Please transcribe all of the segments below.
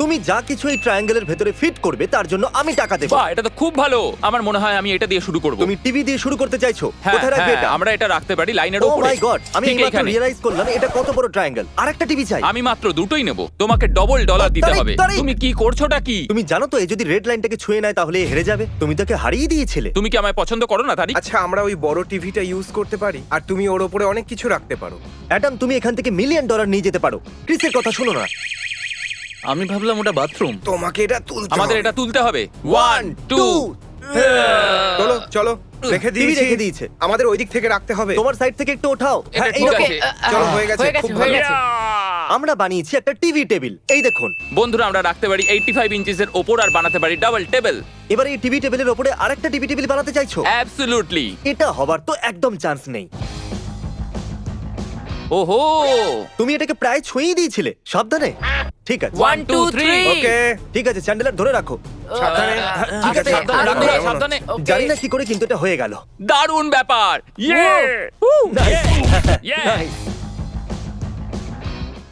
তুমি যা কিছু এই ট্রায়াঙ্গেলের ভেতরে ফিট করবে তার জন্য আমি টাকা দেবো। বাহ, এটা তো খুব ভালো। আমার মনে হয় আমি এটা দিয়ে শুরু করব। তুমি টিভি দিয়ে শুরু করতে চাইছো? হ্যাঁ, কোথায় রাখবে হ্যাঁ, এটা? আমরা এটা রাখতে পারি লাইনের ও উপরে। মাই গড, আমি ঠিক এইমাত্র এখানে। রিয়েলাইজ করলাম এটা কত বড় ট্রায়াঙ্গেল। আরেকটা টিভি চাই। আমি মাত্র দুটোই নেব, তোমাকে ডবল ডলার দিতে তারিক, হবে। তারিক। তুমি কি করছোটা কি? তুমি জানো তো এই যদি রেড লাইনটাকে ছুঁয়ে নেয় তাহলে এ হেরে যাবে। তুমি তাকে হারিয়ে দিয়েছিলে। তুমি কি আমায় পছন্দ করো না তারিক? আচ্ছা, আমরা ওই বড় টিভিটা ইউজ করতে পারি আর তুমি ওর উপরে অনেক কিছু রাখতে পারো। অ্যাডাম, তুমি এখান থেকে $1 মিলিয়ন নিয়ে যেতে পারো। ক্রিসের কথা শোনো না। আমি ভাবলাম ওটা বাথরুম। তোমাকে এটা তুলতে আমাদের হবে। এটা তুলতে হবে। 1 2 চলো চলো, রেখে টিভি রেখে দিয়েছি। দিয়েছে। আমাদের ওই দিক থেকে রাখতে হবে। তোমার সাইড থেকে একটু ওঠাও। এটা হ্যাঁ, ঠিক এইরকম। আছে। চলো, হয়ে গেছে, খুব হয়ে ভালো। গেছে। আমরা বানিয়েছি একটা টিভি টেবিল। এই দেখুন। বন্ধুরা, আমরা রাখতে পারি 85 ইঞ্চিসের ওপর আর বানাতে পারি ডাবল টেবিল। এবার এই টিভি টেবিলের উপরে আরেকটা টিভি টেবিল বানাতে চাইছো? অ্যাবসলিউটলি। এটা হবার তো একদম চান্স নেই। ওহো, তুমি এটাকে প্রায় ছুঁয়েই দিয়েছিলে। সাবধানে। ঠিক আছে। 1 2 3। ওকে, ঠিক আছে, চ্যান্ডেলার ধরে রাখো। সাবধানে। ঠিক আছে, সাবধানে, আর সাবধানে, এমন সাবধানে। জানি না কি করে কিন্তু এটা হয়ে গেল। দারুণ ব্যাপার। ইয়ে! Nice.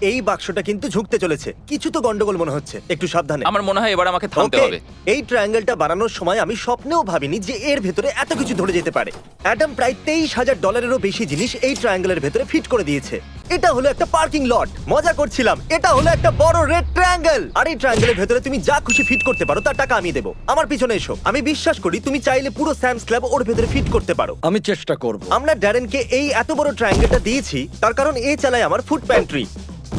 এই বাক্সটা কিন্তু ঝুঁকতে চলেছে। কিছু তো গন্ডগোল মনে হচ্ছে। একটু সাবধানে। আমার মনে হয় এবার আমাকে থামতে Okay, হবে। এই ট্রায়াঙ্গেলটা বানানোর সময় আমি স্বপ্নেও ভাবিনি যে এর ভেতরে এত কিছু ধরে যেতে পারে। অ্যাডাম প্রায় $23,000 বেশি জিনিস এই ট্রায়াঙ্গেলের ভেতরে ফিট করে দিয়েছে। এটা হলো একটা পার্কিং লট। মজা করছিলাম। এটা হলো একটা বড় রেড ট্রায়াঙ্গেল। আর এই ট্রায়াঙ্গেলের ভেতরে তুমি যা খুশি ফিট করতে পারো তার টাকা আমি দেবো। আমার পিছনে এসো। আমি বিশ্বাস করি তুমি চাইলে পুরো স্যামস ক্লাব ওর ভেতরে ফিট করতে পারো। আমি চেষ্টা করব। আমরা ড্যারেনকে এই এত বড় ট্রায়াঙ্গেলটা দিয়েছি তার কারণ এ চালায় আমার food pantry.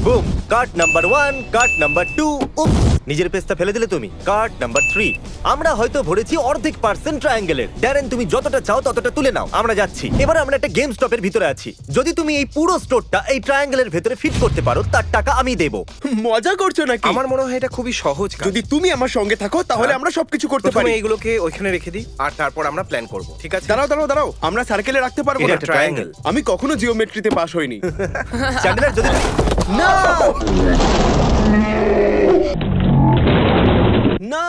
Broom, cart number 1, cart number 2। উপস, নিজের পেস্তা ফেলে দিলে তুমি। Cart number 3। আমরা হয়তো ভরেছি অর্ধেক পার্সেন্ট ট্রায়াঙ্গেলের। ড্যারেন, তুমি যতটা চাও ততটা তুলে নাও। আমরা যাচ্ছি। এবার আমরা একটা গেম স্টপের ভিতরে আছি। যদি তুমি এই পুরো স্টোরটা এই ট্রায়াঙ্গেলের ভেতরে ফিট করতে পারো তার টাকা আমি দেবো। মজা করছো নাকি? আমার মনে হয় এটা খুবই সহজ কাজ। যদি তুমি আমার সঙ্গে থাকো তাহলে আমরা সবকিছু করতে প্রথমে পারি। এইগুলোকে ওইখানে রেখে দিই আর তারপর আমরা প্ল্যান করব, ঠিক আছে? দাঁড়াও দাঁড়াও দাঁড়াও, আমরা সার্কেলে রাখতে পারবো এটা না। একটা triangle। আমি কখনো জিওমেট্রিতে পাস হইনি। চ্যান্ডেলার, যদি না না,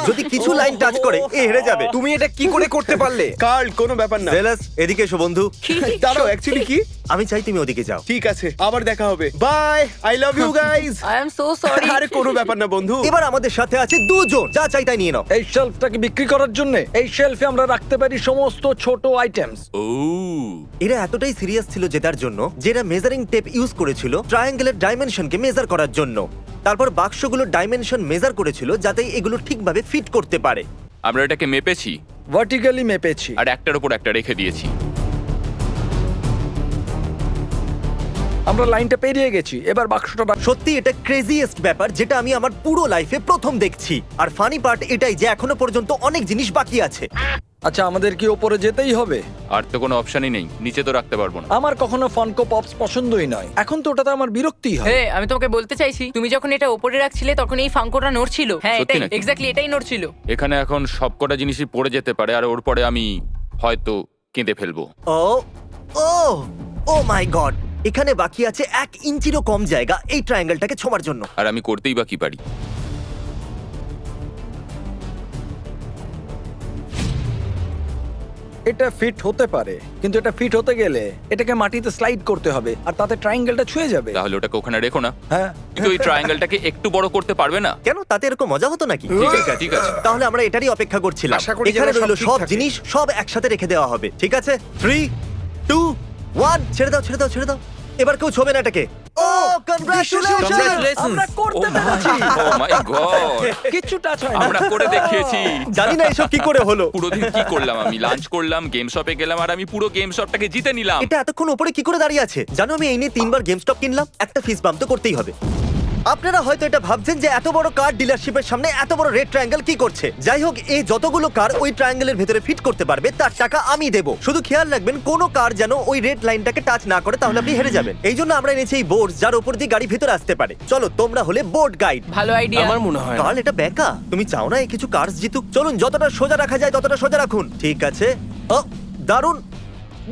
যদি কিছু লাইন টাচ করে এ হেরে যাবে। তুমি এটা কি করে করতে পারলে? কার্ল, কোনো ব্যাপার না। জেলাস, এদিকে এসো বন্ধু। দাঁড়াও, অ্যাকচুয়ালি কি? আমি চাই তুমি ওদিকে যাও। ঠিক আছে, আবার দেখা হবে। Bye, I love you guys. I am so sorry. আরে কোনো ব্যাপার না বন্ধু। এবার আমাদের সাথে আছে দুজন। যা চাই তাই নিয়ে নাও। এই শেলফটাকে বিক্রি করার জন্য এই শেলফে আমরা রাখতে পারি সমস্ত ছোট আইটেমস। ও, এরা এতটাই সিরিয়াস ছিল জেতার জন্য যে এরা মেজারিং টেপ ইউজ করেছিল ট্রায়াঙ্গেলের ডাইমেনশনকে মেজার করার জন্য। তারপর বাক্সগুলোর ডাইমেনশন মেজার করেছিল যাতে এগুলো ঠিকভাবে ফিট করতে পারে। আমরা এটাকে মেপেছি ভার্টিক্যালি মেপেছি। আর একটার উপর একটা রেখে দিয়েছি। আমরা লাইনটা পেরিয়ে গেছি। এবার বাক্সটা সত্যি এটা ক্রেজিয়েস্ট ব্যাপার যেটা আমি আমার পুরো লাইফে প্রথম দেখছি। আর ফানি পার্ট এটাই যে এখনো পর্যন্ত অনেক জিনিস বাকি আছে। আচ্ছা, আমাদের কি ওপরে যেতেই হবে? আর তো কোনো অপশনই নেই, নিচে তো রাখতে পারবো না। আমার কখনো ফানকো পপস পছন্দই নয়। এখন তো ওটাতে আমার বিরক্তিই হয়। হে, আমি তোমাকে বলতে চাইছি তুমি যখন এটা উপরে রাখছিলে তখন এই ফাঙ্কোটা নড়ছিল। হ্যাঁ, সত্যি এটাই নাকি? এক্স্যাক্টলি এটাই নড়ছিল। এখানে এখন সবকটা জিনিসই পড়ে যেতে পারে আর ওর পরে আমি হয়তো কেঁদে ফেলবো। ও ও ও মাই গড, এখানে বাকি আছে 1 ইঞ্চিরও কম জায়গা এই ট্রায়াঙ্গেলটাকে ছোঁয়ার জন্য। আর আমি করতেই বা কি পারি? এটা ফিট হতে পারে, কিন্তু এটা ফিট হতে গেলে এটাকে মাটিতে স্লাইড করতে হবে আর তাতে ট্রায়াঙ্গেলটা ছুঁয়ে যাবে। তাহলে ওটাকে ওখানে রেখো না। হ্যাঁ, কিন্তু ওই ট্রায়াঙ্গেলটাকে একটু বড় করতে পারবে না? কেন, তাতে এরকম মজা হতো নাকি? ঠিক আছে, ঠিক আছে। তাহলে আমরা এটারই অপেক্ষা করছিলাম। আশা করি এখানে যেন সব রইলো ঠিক সব থাকে। জিনিস সব একসাথে রেখে দেওয়া হবে। ঠিক আছে, 3 2 1, ছেড়ে দাও ছেড়ে দাও ছেড়ে দাও। এবার কেউ ছবে না এটাকে। ও কনগ্রাচুলেশন! আমরা করতে পেরেছি। ও মাই গড, কিচ্ছু টাচ হয় না। আমরা করে দেখিয়েছি। জানি না এসব কি করে হলো। পুরো দিন কি করলাম আমি? লাঞ্চ করলাম, গেম শপে গেলাম আর আমি পুরো গেম শপটাকে জিতে নিলাম। এটা এতক্ষণ উপরে কি করে দাঁড়িয়ে আছে জানো? আমি এই নিয়ে 3 বার গেম স্টপ কিনলাম। একটা ফিস বাম্প তো করতেই হবে। আপনারা হয়তো এটা ভাবছেন যে এত বড় কার ডিলারশিপের সামনে এত বড় রেড ট্রায়াঙ্গেল কি করছে। যাই হোক, এই যতগুলো কার ওই ট্রায়াঙ্গেলের ভেতরে ফিট করতে পারবে তার টাকা আমি দেবো। শুধু খেয়াল রাখবেন কোনো কার যেন ওই রেড লাইনটাকে টাচ না করে, তাহলে আপনি হেরে যাবেন। এই জন্য আমরা এনেছি এই বোর্ড যার উপর দিয়ে গাড়ি ভেতরে আসতে পারে। চলো, তোমরা হলে বোর্ড গাইড। ভালো আইডিয়া। আমার মনে হয় না। কার্ল, এটা বেকা। তুমি চাও না এই কিছু কার্স জিতুক? চলুন, যতটা সোজা রাখা যায় ততটা সোজা রাখুন। ঠিক আছে। ও দারুণ।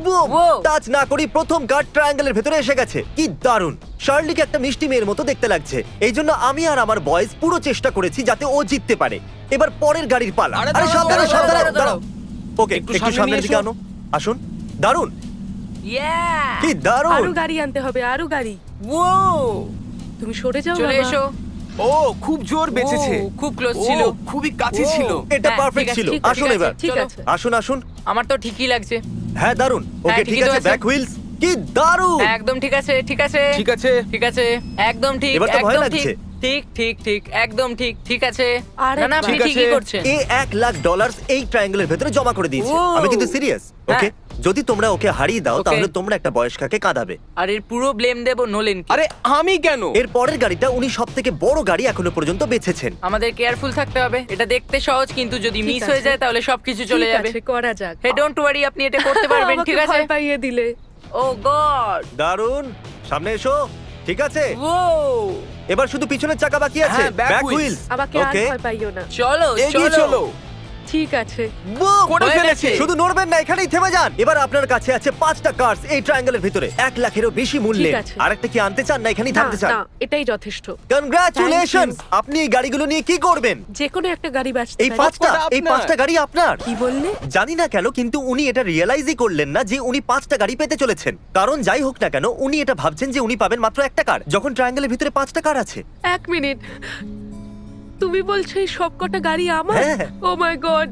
Wow! টাচ না করি প্রথম কার্ড ট্রায়াঙ্গেলের ভেতরে এসে গেছে। কি দারুণ! শার্লিকে একটা মিষ্টি মেয়ের মতো দেখতে লাগছে। এই জন্য আমি আর আমার বয়েজ পুরো চেষ্টা করেছি যাতে ও জিততে পারে। এবার পরের গাড়ির পালা। আরে আরে দাঁড়াও, সাবধানে দাঁড়াও, সাবধানে দাঁড়াও, দাঁড়াও। ওকে, একটু একটু সামনে সামনের নিয়ে দিকে এসো। আনো। আসুন। দারুণ, ইয়া! কি দারুণ। আরো গাড়ি আনতে হবে, আরো গাড়ি। ও! তুমি সরে যাও চলে বাবা। এসো। ও খুব জোর বেঁচেছে ও, খুব ক্লোজ ছিল। ও, খুবই কাছে ছিল এটা হ্যাঁ, পারফেক্ট ঠিক আছে, ছিল। ঠিক আছে, আসুন ঠিক এবার আছে, ঠিক চলো। আছে। আসুন আসুন। আমার তো ঠিকই লাগছে। হ্যাঁ দারুন। ওকে হ্যাঁ, ঠিক ঠিকই তো আছে, আছে। ব্যাক হুইলস কি দারুন। হ্যাঁ, একদম ঠিক আছে, ঠিক আছে, ঠিক আছে ঠিক আছে, একদম ঠিক, এবার তো ভয় একদম লাগছে। ঠিক, ঠিক ঠিক ঠিক, একদম ঠিক, ঠিক আছে। আরে না না, আপনি ঠিক ঠিকই আছে। করছেন। এ $1,00,000 এই ট্রায়াঙ্গেলের ভেতরে জমা করে দিয়েছে। ও। আমি কিন্তু সিরিয়াস। ওকে হ্যাঁ। যদি তোমরা ওকে হারিয়ে দাও Okay. তাহলে তোমরা একটা বয়স্কাকে কাঁদাবে। আর এর পুরো ব্লেম দেব নোলেন। আরে আমি কেন এর পরের গাড়িটা উনি সব থেকে বড় গাড়ি এখনো পর্যন্ত বেছেছেন। আমাদের কেয়ারফুল থাকতে হবে। এটা দেখতে সহজ, কিন্তু যদি ঠিক মিস আছে। হয়ে যায় তাহলে সবকিছু চলে ঠিক যাবে। আছে, করা যাক। হে ডোন্ট ওয়ারি, আপনি এটা করতে পারবেন, আমাকে ঠিক আছে? ভয় পাইয়ে দিলে। ও গড, দারুন, সামনে এসো। ঠিক আছে, ও এবার শুধু পিছনের চাকা বাকি আছে। হ্যাঁ, back ব্যাক wheels। হুইলস। আমাকে আর ওকে ভয় পাইও না। চলো এগিয়ে চলো চলো ঠিক আছে। করে হয়ে ফেলেছে গেছে। শুধু নড়বেন না, এখানেই থেমে যান। এবার আপনার কাছে আছে 5টা কার্স এই ট্রায়াঙ্গেলের ভিতরে, 1,00,000-এরও বেশি মূল্যে। ঠিক আছে। আরেকটা কি আনতে চান না এখানেই না থামতে চান? না, এটাই যথেষ্ট। কনগ্রাচুলেশনস, আপনি এই গাড়িগুলো নিয়ে কি করবেন? যে কোনো একটা গাড়ি বাঁচতে এই পারে। 5টা, এই আপনার। 5টা গাড়ি আপনার। কি বললে? জানি না কেন কিন্তু উনি এটা রিয়েলাইজই করলেন না যে উনি 5টা গাড়ি পেতে চলেছেন। কারণ যাই হোক না কেন উনি এটা ভাবছেন যে উনি পাবেন মাত্র একটা কার, যখন ট্রায়াঙ্গেলের ভিতরে 5টা কার আছে। এক মিনিট, তুমি বলছো এই সবকটা গাড়ি আমার? হ্যাঁ। ও মাই গড,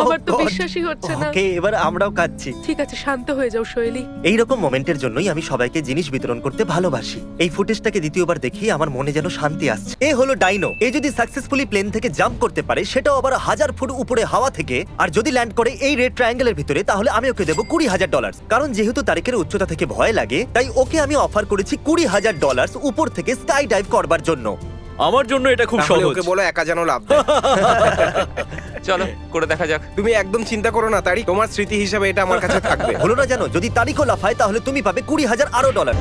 আমার তো Oh God. বিশ্বাসই হচ্ছে না। ওকে, এবার আমরাও কাঁদছি। ঠিক আছে, শান্ত হয়ে যাও শৈলী। এইরকম মোমেন্টের জন্যই আমি সবাইকে জিনিস বিতরণ করতে ভালোবাসি। এই ফুটেজটাকে দ্বিতীয়বার দেখি আমার মনে যেন শান্তি আসছে। এ হলো ডাইনো। এ যদি সাকসেসফুলি প্লেন থেকে জাম্প করতে পারে, সেটাও আবার 1000 ফুট উপরে হাওয়া থেকে, আর যদি ল্যান্ড করে এই রেড ট্রায়াঙ্গেলের ভিতরে, তাহলে আমি ওকে দেবো $20,000। কারণ যেহেতু তারিখের উচ্চতা থেকে ভয় লাগে, তাই ওকে আমি অফার করেছি $20,000 উপর থেকে স্কাই ডাইভ করবার জন্য। আমার জন্য এটা খুব তাহলে সহজ। ওকে বলো একা যেন লাভ দেয়। চলো করে দেখা যাক। তুমি একদম চিন্তা করো না তারিক, তোমার স্মৃতি হিসাবে এটা আমার কাছে থাকবে। হলো না জানো, যদি তারিখও লাফায় তাহলে তুমি পাবে $20,000 আরো ডলার।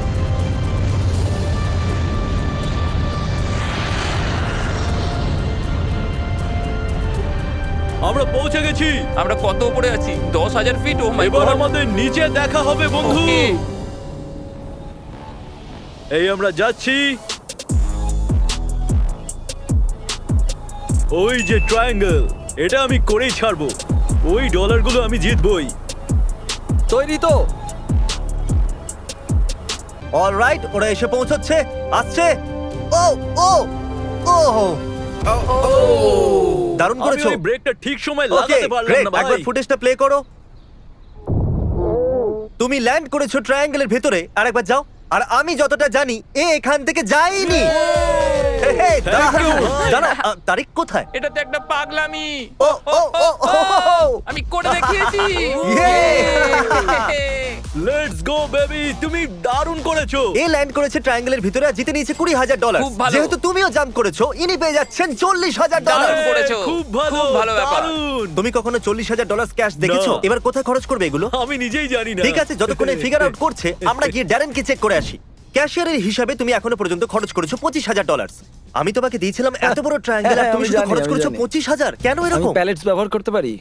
আমরা পৌঁছে গেছি। আমরা কত উপরে আছি? 10,000 ফিট। ও মাই এবার গড। আমাদের নিচে দেখা হবে বন্ধু। Okay. এই আমরা যাচ্ছি। ওই যে ট্রায়াঙ্গেল, এটা আমি করেই ছাড়বো। ওই ডলারগুলো আমি জিতবই। তৈরি তো? অলরাইট, ওরা এসে পৌঁছচ্ছে, আসছে। ও ও ও দারুণ আমি করেছো। ওই ব্রেকটা ঠিক সময় ওকে লাগাতে পারলাম গ্রেট, না ভাই। একবার ফুটেজটা প্লে করো। তুমি ল্যান্ড করেছো ট্রায়াঙ্গেলের ভেতরে, আরেকবার যাও। আর আমি যতটা জানি এ এখান থেকে যায়নি। হে, হে, দাঁড়াও, দাঁড়াও, তারিখ কোথায়? এটা তো একটা পাগলামি। ও ও ও ও, আমি করে দেখিয়েছি। লেটস গো বেবি, তুমি দারুণ করেছো। এ ল্যান্ড করেছে ট্রায়াঙ্গেলের ভিতরে আর জিতে নিয়েছে $20,000। খুব ভালো। যেহেতু তুমিও জাম্প করেছো, ইনি পেয়ে যাচ্ছেন $40,000। দারুণ করেছো। খুব ভালো, খুব ভালো ব্যাপার। দারুণ। তুমি কখনো $40,000 ক্যাশ দেখেছো? না। এবার কোথায় খরচ করবে এগুলো? আমি নিজেই জানি না। ঠিক আছে, যতক্ষণে ফিগার আউট করছে আমরা গিয়ে ড্যারেনকে চেক করে আসি। ক্যাশিয়ারের হিসাবে তুমি এখনো পর্যন্ত খরচ করেছো $25,000। আমি তোমাকে দিয়েছিলাম এত বড় ট্রায়াঙ্গেল আর হ্যাঁ, তুমি আমি শুধু জানি, খরচ আমি করেছো জানি। 25,000। কেন আমি এরকম? প্যালেটস ব্যবহার করতে পারি?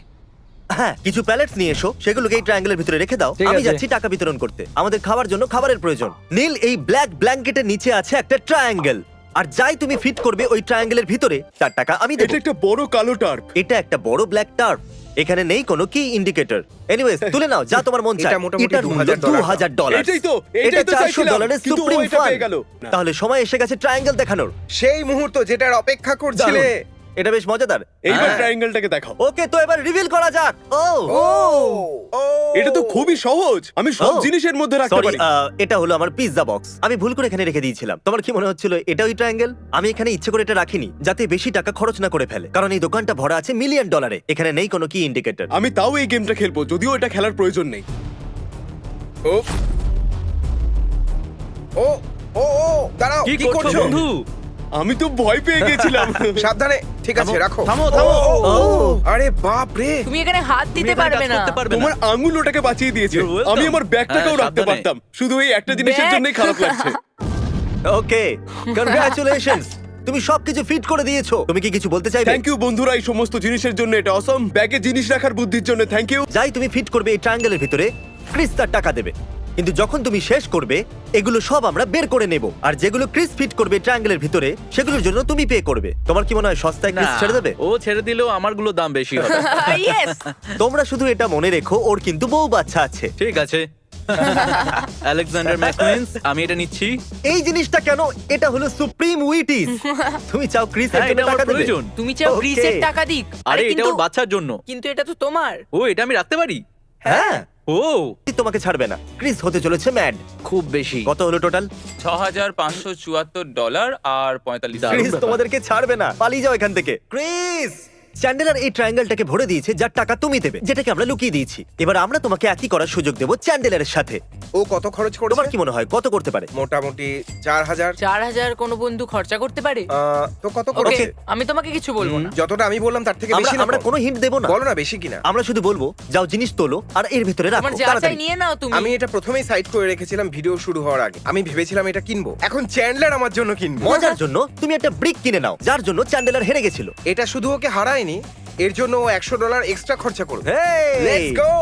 হ্যাঁ, কিছু প্যালেটস নিয়ে এসো, সেগুলোকে এই ট্রায়াঙ্গেলের ভিতরে রেখে দাও। ঠিক আমি আছে। যাচ্ছি টাকা বিতরণ করতে। আমাদের খাবার জন্য খাবারের প্রয়োজন। নীল, এই ব্ল্যাক ব্ল্যাঙ্কেটের নিচে আছে একটা ট্রায়াঙ্গেল, আর যাই তুমি ফিট করবে ওই ট্রায়াঙ্গেলের ভিতরে তার টাকা আমি দেব। এটা একটা বড় কালো টার্প। এটা একটা বড় ব্ল্যাক টার্প। এখানে নেই কোনো কি ইন্ডিকেটর। এনিওয়েজ, তুলে নাও যা তোমার মন চায়। এটা মোটামুটি এটার মূল্য $2,000 এটাই তো, এটা এটাই তো 400 চাইছিলাম, ডলারের কিন্তু ও সুপ্রিম এটা পেয়ে গেল। না। তাহলে সময় এসে গেছে ট্রায়াঙ্গেল দেখানোর। সেই মুহূর্ত যেটার অপেক্ষা করছিলে। দারুণ। এটা বেশ মজাদার। এইবার হ্যাঁ। ট্রায়াঙ্গেলটাকে দেখাও। ওকে, তো এবার রিভিল করা যাক। ও ও এটা তো খুবই সহজ, আমি সব ও। জিনিসের মধ্যে রাখতে সরি, পারি। এটা হলো আমার পিৎজা বক্স। আমি ভুল করে এখানে রেখে দিয়েছিলাম। তোমার কি মনে হচ্ছিল এটা ওই ট্রায়াঙ্গেল? আমি এখানে ইচ্ছে করে এটা রাখিনি যাতে বেশি টাকা খরচ না করে ফেলে, কারণ এই দোকানটা ভরা আছে $1,000,000 ডলারে। এখানে নেই কোনো কি ইন্ডিকেটর। আমি তাও এই গেমটা খেলবো, যদিও এটা খেলার প্রয়োজন নেই। ও ও ও ও দাঁড়াও, কি করছো বন্ধু? আমি তো ভয় পেয়ে গেছিলাম। সাবধানে। ঠিক আছে, থামো, রাখো। থামো, থামো। ও, ও, ও। ও। আরে বাপ রে। তুমি এখানে হাত দিতে পারবে না। তোমার আঙুল ওটাকে বাঁচিয়ে দিয়েছে। You're welcome. আমি আমার ব্যাগটাকেও হ্যাঁ, রাখতে সাবধানে। পারতাম, শুধু এই একটা জিনিসের ব্যাগ? জন্যই খারাপ লাগছে। ওকে, কনগ্রাচুলেশনস, তুমি সবকিছু ফিট করে দিয়েছো। তুমি কি কিছু বলতে চাইবে? থ্যাংক ইউ বন্ধুরা, এই সমস্ত জিনিসের জন্য। এটা অসম। ব্যাগে জিনিস রাখার বুদ্ধির জন্য থ্যাংক ইউ। যাই তুমি ফিট করবে এই ট্রায়াঙ্গেলের ভিতরে, ক্রিস তার টাকা দেবে। কিন্তু যখন তুমি শেষ করবে এগুলো সব আমরা বের করে নেব, আর যেগুলো ক্রিস ফিট করবে ট্রায়াঙ্গেলের ভিতরে সেগুলোর জন্য তুমি পে করবে। তোমার কি মনে হয় সস্তায় ক্রিস ছেড়ে দেবে? ও ছেড়ে দিলেও আমারগুলো দাম বেশি হবে। ইয়েস। তোমরা শুধু এটা মনে রেখো, ওর কিন্তু বউ বাচ্চা আছে। ঠিক আছে। আলেকজান্ডার ম্যাককুইন্স, আমি এটা নিচ্ছি। এই জিনিসটা কেন? এটা হলো সুপ্রিম উইটিস। তুমি চাও ক্রিস এর হ্যাঁ, জন্য এটা আমার টাকা দেবে? প্রয়োজন। তুমি চাও Okay. ক্রিসের টাকা দিক? আরে এটা কিন্তু ওর বাচ্চার জন্য। কিন্তু এটা তো তোমার। ও, এটা আমি রাখতে পারি? হ্যাঁ, ও, তোমাকে ছাড়বে না। ক্রিস হতে চলেছে ম্যাড। খুব বেশি। কত হলো টোটাল? $6,574 আর 45 দারুণ ক্রিস ব্যাপার। তোমাদেরকে ছাড়বে না, পালিয়ে যাও এখান থেকে। ক্রিস, চ্যান্ডেলার এই ট্রায়াঙ্গেলটাকে ভরে দিয়েছে যার টাকা তুমি দেবে, যেটাকে আমরা লুকিয়ে দিয়েছি। এবার আমরা তোমাকে একই করার সুযোগ দেবো চ্যান্ডেলারের সাথে। ও কত খরচ তোমার করেছে? কি মনে হয় কত করতে পারে? মোটামুটি 4000। 4000 কোনো বন্ধু খরচা করতে পারে? তো কত ওকে, করেছে? আমি তোমাকে কিছু বলবো না। যতটা আমি বললাম তার থেকে আমরা বেশি না আমরা কম? কোনো হিন্ট দেবো না। বলো না বেশি কিনা। আমরা শুধু বলবো যাও জিনিস তোলো আর এর ভিতরে রাখো তোমার যা চাই তাড়াতাড়ি। নিয়ে নাও তুমি। আমি এটা প্রথমেই সাইড করে রেখেছিলাম ভিডিও শুরু হওয়ার আগে। আমি ভেবেছিলাম এটা কিনবো, এখন চ্যান্ডলার আমার জন্য কিনবো। মজার জন্য তুমি একটা ব্রিক কিনে নাও, যার জন্য চ্যান্ডেলার হেরে গেছিল। এটা শুধু ওকে হারায়নি, এর জন্য ও $100 এক্সট্রা খরচা করবে। Hey! Let's go.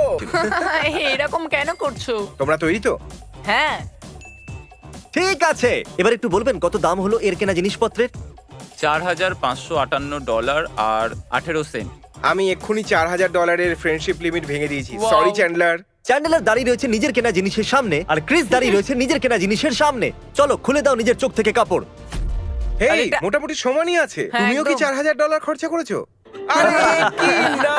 এরকম কেন করছো? তোমরা তৈরি তো? হ্যাঁ, ঠিক আছে, এবার একটু বলবেন কত দাম হলো এর কেনা জিনিসপত্রের? $4,558 আর 18 সেন্ট। আমি এক্ষুনি $4000 ফ্রেন্ডশিপ লিমিট ভেঙে দিয়েছি। Wow. Sorry Chandler. চ্যান্ডেলার দাঁড়িয়ে রয়েছে নিজের কেনা জিনিসের সামনে আর ক্রিস দাঁড়িয়ে রয়েছে নিজের কেনা জিনিসের সামনে। চলো খুলে দাও নিজের চোখ থেকে কাপড়। হেই, আর এটা- মোটামুটি সমানই আছে। হ্যাঁ, তুমিও কি একদম। $4000 খরচা করেছো? আরে কি না!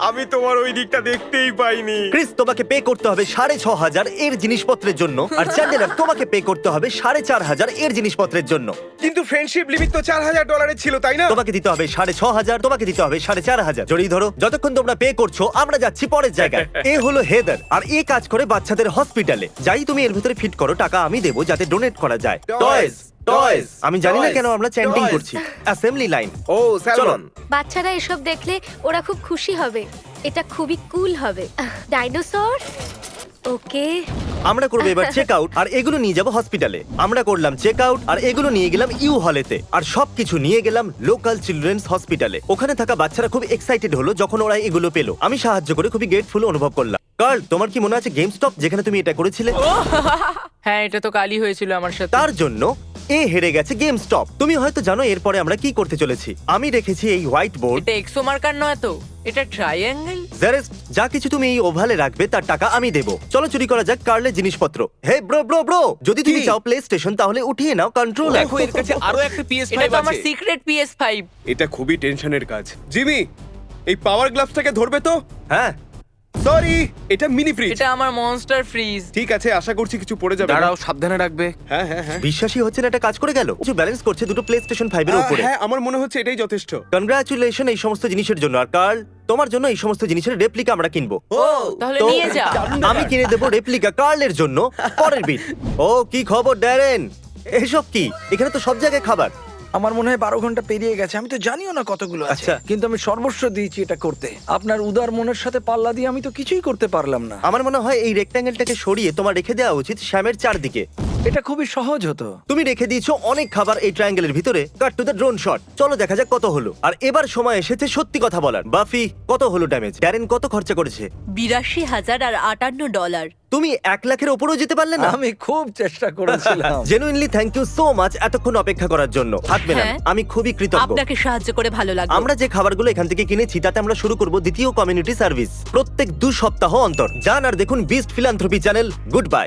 আমি তোমার ওই দিকটা দেখতেই পাইনি। ক্রিস তোমাকে পে করতে হবে 6,500 এর জিনিসপত্রের জন্য আর চ্যান্ডেলার তোমাকে পে করতে হবে 4,500 এর জিনিসপত্রের জন্য। কিন্তু ফ্রেন্ডশিপ লিমিট তো $4000 ছিল, তাই না? তোমাকে দিতে হবে 6,500, তোমাকে দিতে হবে 4,500। জড়িয়ে ধরো, যতক্ষণ তোমরা পে করছো আমরা যাচ্ছি পরের জায়গায়। এ হলো হেদার আর এ কাজ করে বাচ্চাদের হসপিটালে। যাই তুমি এর ভিতরে ফিট করো, টাকা আমি দেবো যাতে ডোনেট করা যায়। Toys, toys, আমি জানি না toys, কেন আমরা চ্যান্টিং toys. করছি। Assembly line. ও স্যালমন। বাচ্চারা এসব দেখলে ওরা খুব খুশি হবে। এটা খুবই কুল হবে। ডাইনোসর। ওকে। আমরা করবো এবার চেক আউট আর এগুলো নিয়ে যাবো হসপিটালে। আমরা করলাম চেক আউট আর এগুলো নিয়ে গেলাম ইউ হলেতে আর সবকিছু নিয়ে গেলাম লোকাল চিলড্রেন্স হসপিটালে। ওখানে থাকা বাচ্চারা খুব এক্সাইটেড হলো যখন ওরা এগুলো পেলো। আমি সাহায্য করে খুবই গ্রেটফুল অনুভব করলাম। কার্ল, তোমার কি মনে আছে গেম স্টপ যেখানে তুমি এটা করেছিলে? হ্যাঁ, এটা তো কালই হয়েছিল আমার সাথে। তার জন্য এ হেরে গেছে গেম স্টপ। তুমি হয়তো জানো এরপরে আমরা কি করতে চলেছি। আমি রেখেছি এই হোয়াইট বোর্ড। এটা এক্সো মার্কার নয় তো, এটা ট্রায়াঙ্গেল। জারেস্ট, যা কিছু তুমি এই ওভালে রাখবে তার টাকা আমি দেবো। চলো চুরি করা যাক কার্লের জিনিসপত্র। হে ব্রো ব্রো ব্রো, যদি তুমি চাও প্লে স্টেশন তাহলে উঠিয়ে নাও কন্ট্রোলার। দেখো এর কাছে আরো একটা PS5 এটা তো আমার আছে। Secret PS5। এটা খুবই টেনশনের কাজ। জিমি, এই পাওয়ার গ্লাভসটাকে ধরবে তো? হ্যাঁ, সরি, এটা মিনি ফ্রিজ। এটা আমার মনস্টার ফ্রিজ। ঠিক আছে, আশা করছি কিছু পড়ে যাবে না। দাঁড়াও, সাবধানে রাখবে। হ্যাঁ হ্যাঁ হ্যাঁ। বিশ্বাসই হচ্ছে না এটা কাজ করে গেল। কিছু ব্যালেন্স করছে দুটো প্লে স্টেশন 5 এর উপরে। হ্যাঁ, আমার মনে হচ্ছে এটাই যথেষ্ট। কনগ্রাচুলেশন এই সমস্ত জিনিসের জন্য। আর কার্ল, তোমার জন্য এই সমস্ত জিনিসের রেপ্লিকা আমরা কিনবো। তাহলে তো নিয়ে যা। আমি কিনে দেবো রেপ্লিকা কার্লের জন্য পরের বিট। ও কি খবর ড্যারেন? এসব কি? এখানে তো সব জায়গায় খাবার। আমার মনে হয় 12 ঘন্টা পেরিয়ে গেছে, আমি তো জানিও না কতগুলো আছে। আচ্ছা। কিন্তু আমি সর্বস্ব দিয়েছি এটা করতে। আপনার উদার মনের সাথে পাল্লা দিয়ে আমি তো কিছুই করতে পারলাম না। আমার মনে হয় এই রেক্ট্যাঙ্গেলটাকে সরিয়ে তোমার রেখে দেওয়া উচিত শ্যামের চারদিকে। এটা খুবই সহজ হতো। তুমি রেখে দিয়েছো অনেক খাবার এই ট্রায়াঙ্গেলের ভিতরে। কাট টু দ্য ড্রোন শট। চলো দেখা যাক কত হলো। আর এবার সময় এসেছে সত্যি কথা বলার। বাফি, কত হলো ড্যামেজ? ড্যারেন কত খরচা করেছে? $82,058। তুমি 1 লাখের উপরেও যেতে পারলে না। আমি খুব চেষ্টা করেছিলাম। Genuinely thank you so much এতক্ষণ অপেক্ষা করার জন্য। হাত মেলান, হ্যাঁ। আমি খুবই কৃতজ্ঞ। আপনাকে সাহায্য করে ভালো লাগলো। আমরা যে খাবারগুলো এখান থেকে কিনেছি তাতে আমরা শুরু করব দ্বিতীয় কমিউনিটি সার্ভিস প্রত্যেক 2 সপ্তাহ অন্তর। যান আর দেখুন beast philanthropy channel. Good bye.